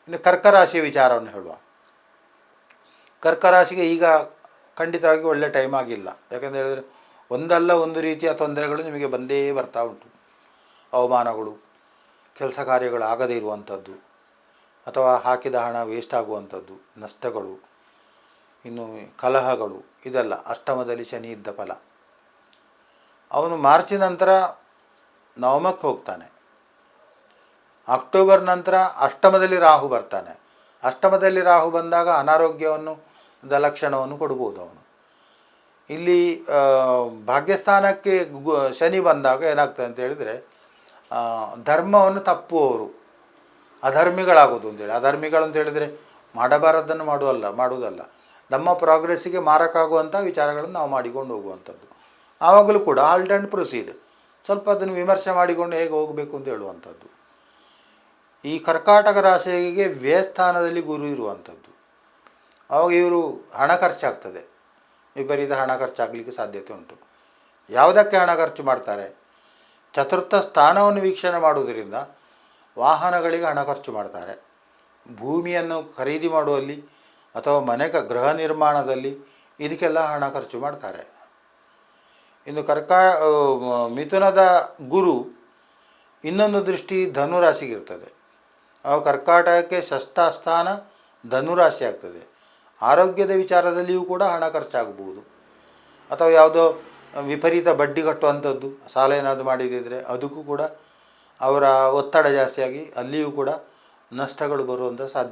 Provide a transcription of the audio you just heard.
ಇನ್ನು ಕರ್ಕರಾಶಿಯ ವಿಚಾರವನ್ನು ಹೇಳುವ. ಕರ್ಕರಾಶಿಗೆ ಈಗ ಖಂಡಿತವಾಗಿ ಒಳ್ಳೆ ಟೈಮ್ ಆಗಿಲ್ಲ. ಯಾಕಂತ ಹೇಳಿದರೆ ಒಂದಲ್ಲ ಒಂದು ರೀತಿಯ ತೊಂದರೆಗಳು ನಿಮಗೆ ಬಂದೇ ಬರ್ತಾ ಉಂಟು. ಅವಮಾನಗಳು, ಕೆಲಸ ಕಾರ್ಯಗಳು ಆಗದೇ ಇರುವಂಥದ್ದು, ಅಥವಾ ಹಾಕಿದ ಹಣ ವೇಸ್ಟ್ ಆಗುವಂಥದ್ದು, ನಷ್ಟಗಳು, ಇನ್ನು ಕಲಹಗಳು, ಇದೆಲ್ಲ ಅಷ್ಟಮದಲ್ಲಿ ಶನಿ ಇದ್ದ ಫಲ. ಅವನು ಮಾರ್ಚ್ ನಂತರ ನವಮಕ್ಕೆ ಹೋಗ್ತಾನೆ. ಅಕ್ಟೋಬರ್ ನಂತರ ಅಷ್ಟಮದಲ್ಲಿ ರಾಹು ಬರ್ತಾನೆ. ಅಷ್ಟಮದಲ್ಲಿ ರಾಹು ಬಂದಾಗ ಅನಾರೋಗ್ಯವನ್ನು ಲಕ್ಷಣವನ್ನು ಕೊಡ್ಬೋದು ಅವನು. ಇಲ್ಲಿ ಭಾಗ್ಯಸ್ಥಾನಕ್ಕೆ ಶನಿ ಬಂದಾಗ ಏನಾಗ್ತದೆ ಅಂತ ಹೇಳಿದರೆ, ಧರ್ಮವನ್ನು ತಪ್ಪುವವರು ಅಧರ್ಮಿಗಳಾಗೋದು ಅಂತೇಳಿ. ಅಧರ್ಮಿಗಳು ಅಂತ ಹೇಳಿದರೆ ಮಾಡಬಾರದನ್ನು ಮಾಡುವುದಲ್ಲ, ನಮ್ಮ ಪ್ರೋಗ್ರೆಸ್ಸಿಗೆ ಮಾರಕ್ಕಾಗುವಂಥ ವಿಚಾರಗಳನ್ನು ನಾವು ಮಾಡಿಕೊಂಡು ಹೋಗುವಂಥದ್ದು. ಆವಾಗಲೂ ಕೂಡ ಆಲ್ಟ್ ಆ್ಯಂಡ್ ಪ್ರೊಸೀಡ್, ಸ್ವಲ್ಪ ಅದನ್ನು ವಿಮರ್ಶೆ ಮಾಡಿಕೊಂಡು ಹೇಗೆ ಹೋಗಬೇಕು ಅಂತ ಹೇಳುವಂಥದ್ದು. ಈ ಕರ್ಕಾಟಕ ರಾಶಿಗೆ ವ್ಯಯಸ್ಥಾನದಲ್ಲಿ ಗುರು ಇರುವಂಥದ್ದು. ಆವಾಗ ಇವರು ಹಣ ಖರ್ಚಾಗ್ತದೆ, ವಿಪರೀತ ಹಣ ಖರ್ಚಾಗಲಿಕ್ಕೆ ಸಾಧ್ಯತೆ ಉಂಟು. ಯಾವುದಕ್ಕೆ ಹಣ ಖರ್ಚು ಮಾಡ್ತಾರೆ? ಚತುರ್ಥ ಸ್ಥಾನವನ್ನು ವೀಕ್ಷಣೆ ಮಾಡುವುದರಿಂದ ವಾಹನಗಳಿಗೆ ಹಣ ಖರ್ಚು ಮಾಡ್ತಾರೆ, ಭೂಮಿಯನ್ನು ಖರೀದಿ ಮಾಡುವಲ್ಲಿ ಅಥವಾ ಗೃಹ ನಿರ್ಮಾಣದಲ್ಲಿ ಇದಕ್ಕೆಲ್ಲ ಹಣ ಖರ್ಚು ಮಾಡ್ತಾರೆ. ಇನ್ನು ಮಿಥುನದ ಗುರು ಇನ್ನೊಂದು ದೃಷ್ಟಿ ಧನುರಾಶಿಗಿರ್ತದೆ. ಕರ್ಕಾಟಕಕ್ಕೆ ಷಷ್ಠ ಸ್ಥಾನ ಧನುರಾಶಿ ಆಗ್ತದೆ. ಆರೋಗ್ಯದ ವಿಚಾರದಲ್ಲಿಯೂ ಕೂಡ ಹಣ ಖರ್ಚಾಗಬಹುದು, ಅಥವಾ ಯಾವುದೋ ವಿಪರೀತ ಬಡ್ಡಿ ಕಟ್ಟುವಂಥದ್ದು, ಸಾಲ ಏನಾದರೂ ಮಾಡಿದಿದ್ದರೆ ಅದಕ್ಕೂ ಕೂಡ ಅವರ ಒತ್ತಡ ಜಾಸ್ತಿಯಾಗಿ ಅಲ್ಲಿಯೂ ಕೂಡ ನಷ್ಟಗಳು ಬರುವಂಥ ಸಾಧ್ಯತೆ